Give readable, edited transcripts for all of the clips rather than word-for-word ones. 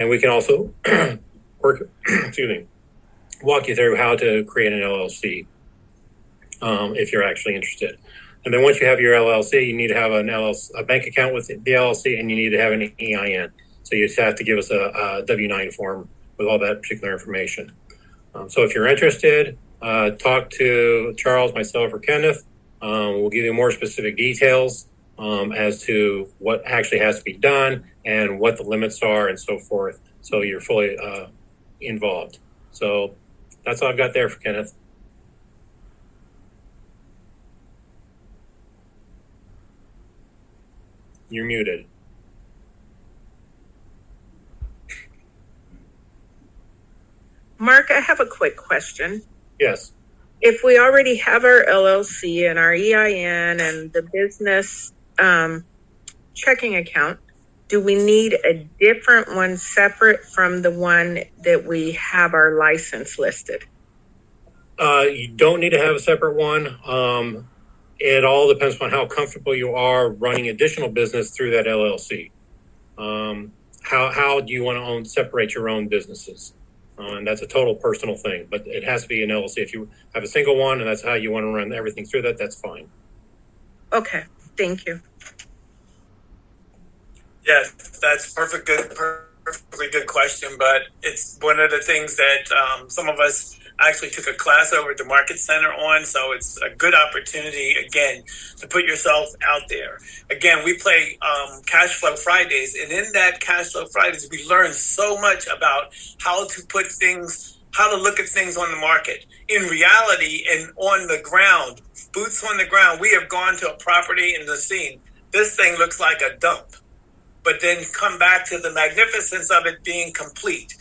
And we can also walk you through how to create an LLC if you're actually interested. And then once you have your LLC, you need to have a bank account with the LLC, and you need to have an EIN. So you just have to give us a W-9 form with all that particular information. So if you're interested, talk to Charles, myself, or Kenneth. We'll give you more specific details as to what actually has to be done and what the limits are and so forth. So you're fully involved. So that's all I've got there for Kenneth. You're muted. Mark, I have a quick question. Yes. If we already have our LLC and our EIN and the business checking account, do we need a different one separate from the one that we have our license listed? You don't need to have a separate one. It all depends on how comfortable you are running additional business through that LLC. How do you want to separate your own businesses? And that's a total personal thing, but it has to be an LLC. If you have a single one and that's how you want to run everything through that, that's fine. Okay, thank you. Yes, that's perfectly good question, but it's one of the things that some of us actually took a class over at the Market Center on, so it's a good opportunity, again, to put yourself out there. Again, we play Cash Flow Fridays, and in that Cash Flow Fridays, we learn so much about how to put things, how to look at things on the market. In reality and on the ground, boots on the ground, we have gone to a property in the scene. This thing looks like a dump, but then come back to the magnificence of it being complete.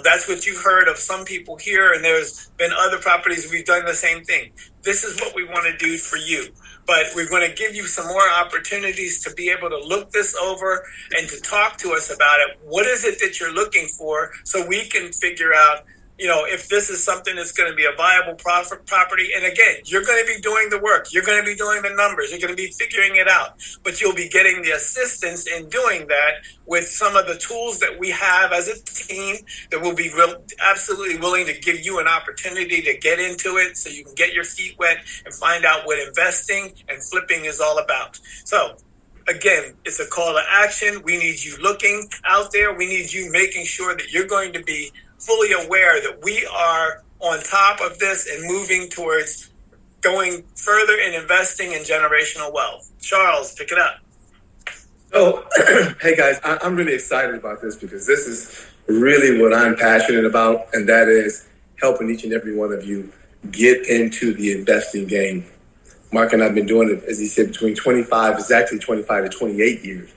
That's what you've heard of some people here, and there's been other properties we've done the same thing. This is what we want to do for you. But we're going to give you some more opportunities to be able to look this over and to talk to us about it. What is it that you're looking for so we can figure out, if this is something that's going to be a viable property. And again, you're going to be doing the work. You're going to be doing the numbers. You're going to be figuring it out. But you'll be getting the assistance in doing that with some of the tools that we have as a team that will be absolutely willing to give you an opportunity to get into it so you can get your feet wet and find out what investing and flipping is all about. So again, it's a call to action. We need you looking out there. We need you making sure that you're going to be fully aware that we are on top of this and moving towards going further in investing in generational wealth. Charles, pick it up. So, hey guys, I'm really excited about this because this is really what I'm passionate about, and that is helping each and every one of you get into the investing game. Mark and I have been doing it, as he said, between 25 to 28 years.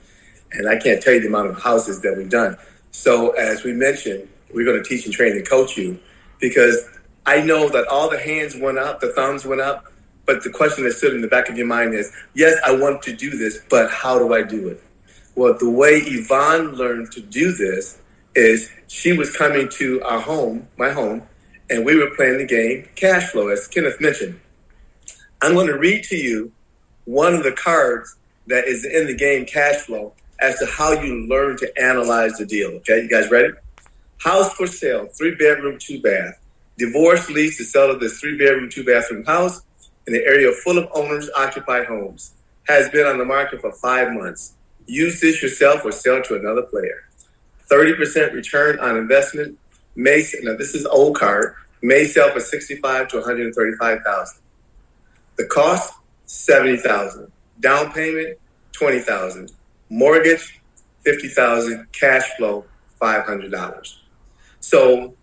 And I can't tell you the amount of houses that we've done. So as we mentioned, we're going to teach and train and coach you because I know that all the hands went up, the thumbs went up, but the question that stood in the back of your mind is, yes, I want to do this, but how do I do it? Well, the way Yvonne learned to do this is she was coming to our home, my home, and we were playing the game Cash Flow, as Kenneth mentioned. I'm going to read to you one of the cards that is in the game Cash Flow as to how you learn to analyze the deal. Okay, you guys ready? House for sale, 3-bedroom, 2-bath. Divorce leads to sale of this 3-bedroom, 2-bathroom house in an area full of owners-occupied homes. Has been on the market for 5 months. Use this yourself or sell to another player. 30% return on investment. Now this is old card. May sell for $65,000 to $135,000. The cost, $70,000. Down payment, $20,000. Mortgage, $50,000. Cash flow, $500. So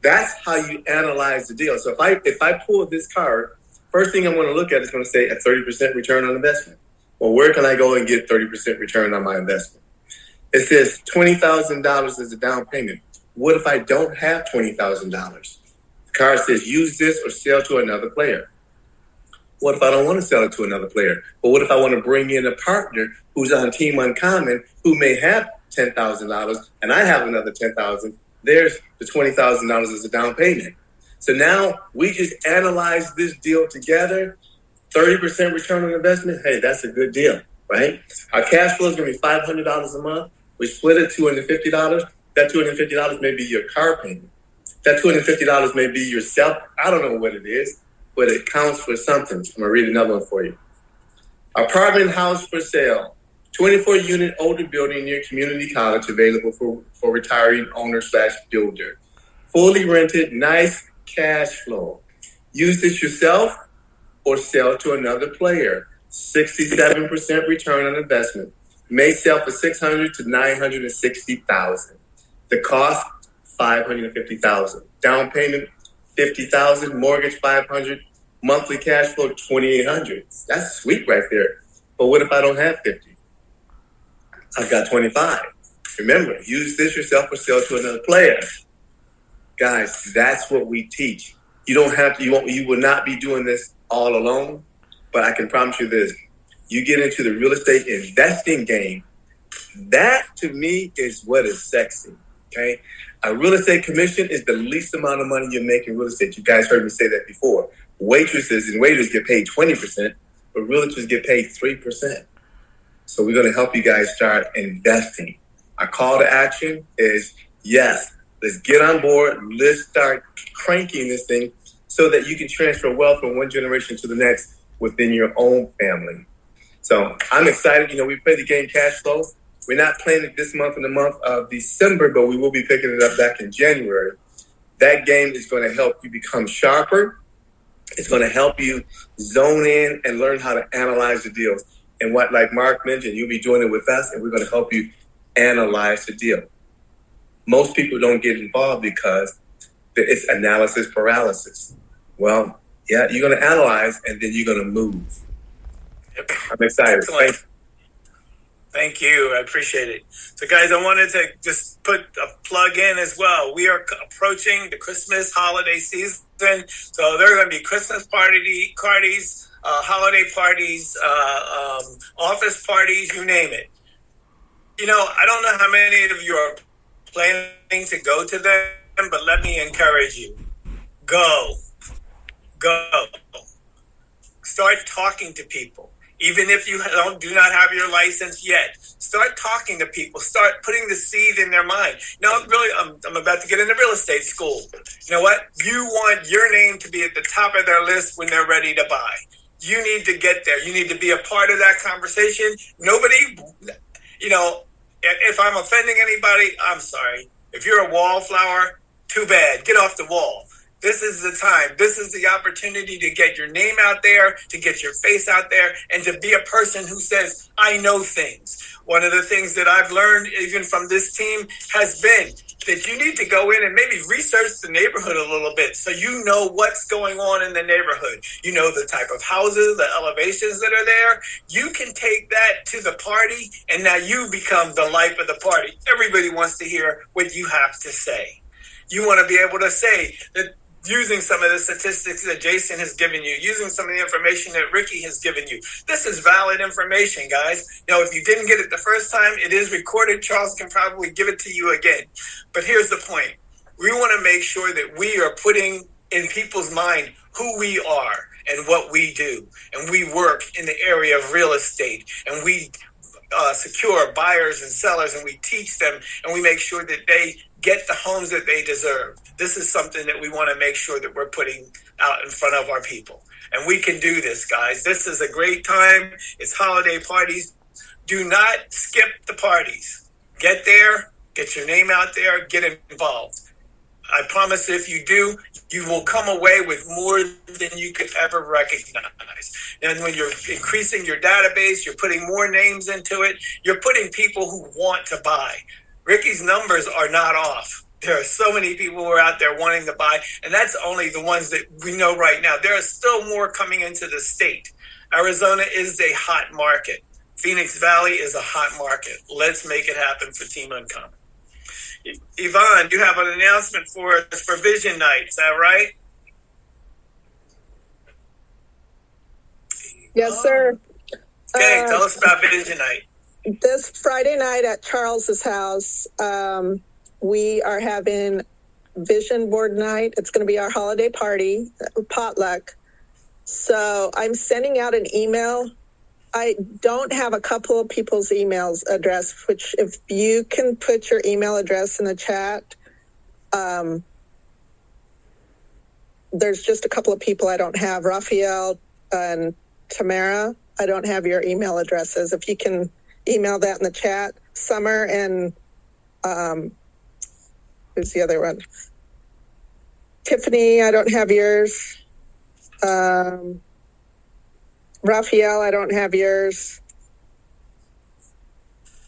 that's how you analyze the deal. So if I pull this card, first thing I'm going to look at is going to say a 30% return on investment. Well, where can I go and get 30% return on my investment? It says $20,000 as a down payment. What if I don't have $20,000? The card says use this or sell to another player. What if I don't want to sell it to another player? But what if I want to bring in a partner who's on Team Uncommon who may have $10,000 and I have another $10,000? There's the $20,000 as a down payment. So now we just analyze this deal together. 30% return on investment. Hey, that's a good deal, right? Our cash flow is going to be $500 a month. We split it $250. That $250 may be your car payment. That $250 may be yourself. I don't know what it is, but it counts for something. I'm going to read another one for you. Apartment house for sale. 24-unit older building near community college, available for retiring owner/builder. Fully rented, nice cash flow. Use this yourself or sell to another player. 67% return on investment. May sell for $600,000 to $960,000. The cost, $550,000. Down payment, $50,000. Mortgage, $500,000. Monthly cash flow, $2,800. That's sweet right there. But what if I don't have 50? I've got 25. Remember, use this yourself or sell to another player. Guys, that's what we teach. You don't have to. You will not be doing this all alone. But I can promise you this: you get into the real estate investing game. That to me is what is sexy. Okay, a real estate commission is the least amount of money you make in real estate. You guys heard me say that before. Waitresses and waiters get paid 20%, but realtors get paid 3%. So we're going to help you guys start investing. Our call to action is yes. Let's get on board. Let's start cranking this thing so that you can transfer wealth from one generation to the next within your own family. So I'm excited. We play the game cash flow. We're not playing it this month in the month of December, but we will be picking it up back in January. That game is going to help you become sharper. It's going to help you zone in and learn how to analyze the deals. And what, like Mark mentioned, you'll be doing it with us, and we're going to help you analyze the deal. Most people don't get involved because it's analysis paralysis. Well, yeah, you're going to analyze, and then you're going to move. Yep. I'm excited. Thank you. I appreciate it. So, guys, I wanted to just put a plug in as well. We are approaching the Christmas holiday season. So there are going to be Christmas parties, holiday parties, office parties, you name it. I don't know how many of you are planning to go to them, but let me encourage you. Go. Start talking to people. Even if you do not have your license yet, start talking to people. Start putting the seed in their mind. I'm about to get into real estate school. You know what? You want your name to be at the top of their list when they're ready to buy. You need to get there. You need to be a part of that conversation. Nobody, if I'm offending anybody, I'm sorry. If you're a wallflower, too bad. Get off the wall. This is the time. This is the opportunity to get your name out there, to get your face out there, and to be a person who says, I know things. One of the things that I've learned, even from this team, has been that you need to go in and maybe research the neighborhood a little bit so you know what's going on in the neighborhood. You know the type of houses, the elevations that are there. You can take that to the party, and now you become the life of the party. Everybody wants to hear what you have to say. You want to be able to say that using some of the statistics that Jason has given you, using some of the information that Ricky has given you. This is valid information, guys. If you didn't get it the first time, it is recorded. Charles can probably give it to you again. But here's the point. We want to make sure that we are putting in people's mind who we are and what we do. And we work in the area of real estate. And we secure buyers and sellers, and we teach them, and we make sure that they get the homes that they deserve. This is something that we want to make sure that we're putting out in front of our people. And we can do this, guys. This is a great time. It's holiday parties. Do not skip the parties. Get there, get your name out there, get involved. I promise if you do, you will come away with more than you could ever recognize. And when you're increasing your database, you're putting more names into it, you're putting people who want to buy. Ricky's numbers are not off. There are so many people who are out there wanting to buy, and that's only the ones that we know right now. There are still more coming into the state. Arizona is a hot market. Phoenix Valley is a hot market. Let's make it happen for Team Uncommon. Yvonne, you have an announcement for us for Vision Night. Is that right? Yes, sir. Okay, tell us about Vision Night. This Friday night at Charles's house, we are having Vision Board Night. It's going to be our holiday party, potluck. So I'm sending out an email I don't have a couple of people's emails address, which if you can put your email address in the chat, there's just a couple of people I don't have. Raphael and Tamara, I don't have your email addresses. If you can email that in the chat. Summer and who's the other one? Tiffany, I don't have yours. Raphael, I don't have yours.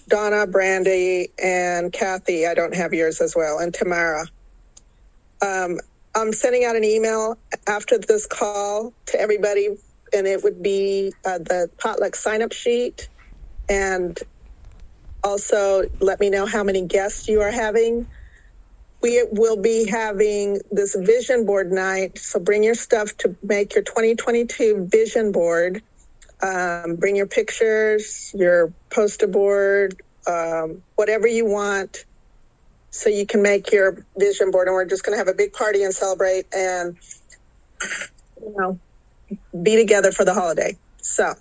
Donna, Brandy, and Kathy, I don't have yours as well. And Tamara. I'm sending out an email after this call to everybody, and it would be the potluck sign-up sheet. And also let me know how many guests you are having. We will be having this vision board night. So bring your stuff to make your 2022 vision board. Bring your pictures, your poster board, whatever you want, so you can make your vision board. And we're just going to have a big party and celebrate and, be together for the holiday. So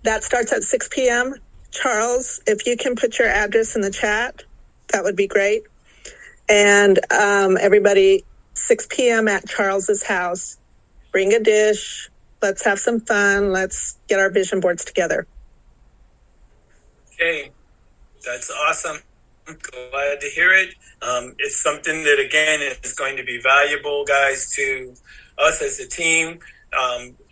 that starts at 6 p.m. Charles, if you can put your address in the chat, that would be great. And everybody, 6 p.m. at Charles's house. Bring a dish. Let's have some fun. Let's get our vision boards together. Okay, that's awesome. I'm glad to hear it. It's something that, again, is going to be valuable, guys, to us as a team.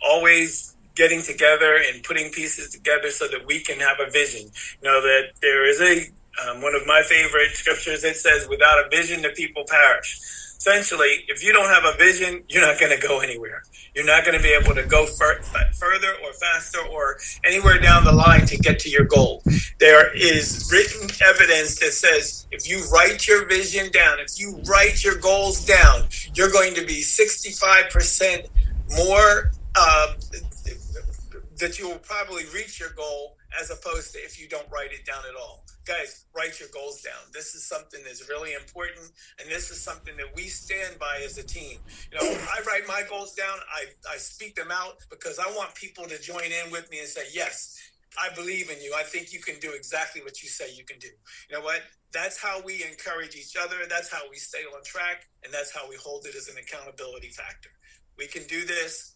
Always getting together and putting pieces together so that we can have a vision. That there is one of my favorite scriptures that says, without a vision, the people perish. Essentially, if you don't have a vision, you're not going to go anywhere. You're not going to be able to go further or faster or anywhere down the line to get to your goal. There is written evidence that says if you write your vision down, if you write your goals down, you're going to be 65% more that you will probably reach your goal as opposed to if you don't write it down at all. Guys, write your goals down. This is something that's really important, and this is something that we stand by as a team. I write my goals down. I speak them out because I want people to join in with me and say, yes, I believe in you. I think you can do exactly what you say you can do. You know what? That's how we encourage each other. That's how we stay on track, and that's how we hold it as an accountability factor. We can do this,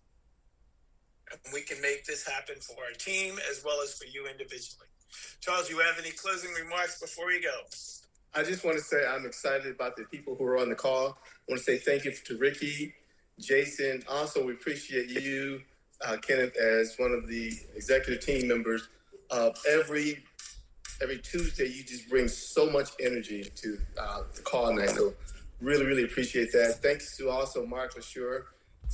and we can make this happen for our team as well as for you individually. Charles, you have any closing remarks before we go? I just want to say I'm excited about the people who are on the call. I want to say thank you to Ricky, Jason. Also, we appreciate you, Kenneth, as one of the executive team members. Every Tuesday, you just bring so much energy to the call night. So really, really appreciate that. Thanks to also Mark LaSure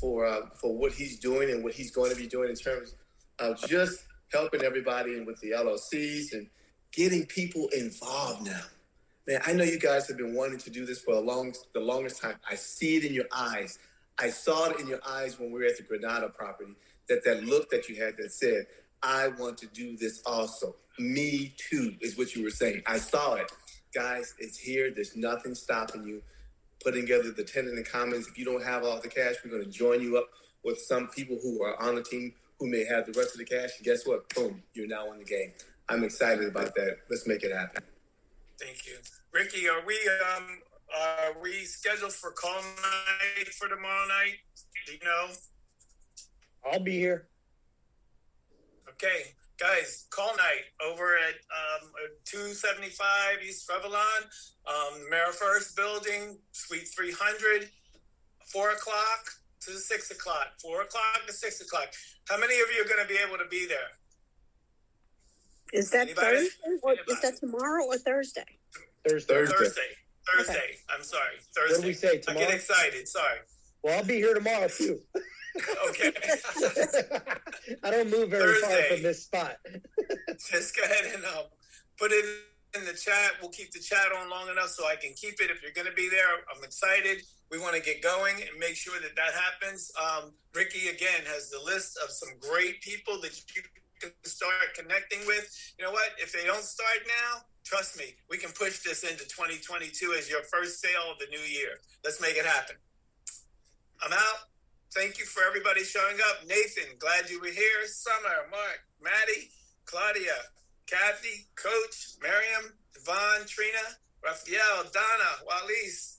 for what he's doing and what he's going to be doing in terms of just helping everybody with the LLCs and getting people involved now. Man, I know you guys have been wanting to do this for the longest time. I see it in your eyes. I saw it in your eyes when we were at the Granada property, that look that you had that said, I want to do this also. Me too, is what you were saying. I saw it. Guys, it's here. There's nothing stopping you. Putting together the tenant and commons. If you don't have all the cash, we're going to join you up with some people who are on the team who may have the rest of the cash. And guess what? Boom, you're now in the game. I'm excited about that. Let's make it happen. Thank you. Ricky, are we scheduled for call night for tomorrow night? Do you know? I'll be here. Okay, guys, call night over at 275 East Revelon, Marifirst Building, Suite 300, 4 o'clock to 6 o'clock. 4 o'clock to 6 o'clock. How many of you are going to be able to be there? Is that Anybody? Thursday? Or is that tomorrow or Thursday? Thursday. Okay. I'm sorry. Thursday. What did we say, tomorrow? I get excited. Sorry. Well, I'll be here tomorrow, too. Okay. I don't move very far Thursday. from this spot. Just go ahead and put it in the chat. We'll keep the chat on long enough so I can keep it. If you're going to be there, I'm excited. We want to get going and make sure that happens. Ricky, again, has the list of some great people that you can start connecting with. You know what? If they don't start now, trust me, we can push this into 2022 as your first sale of the new year. Let's make it happen. I'm out. Thank you for everybody showing up. Nathan, glad you were here. Summer, Mark, Maddie, Claudia, Kathy, Coach, Miriam, Devon, Trina, Raphael, Donna, Walise,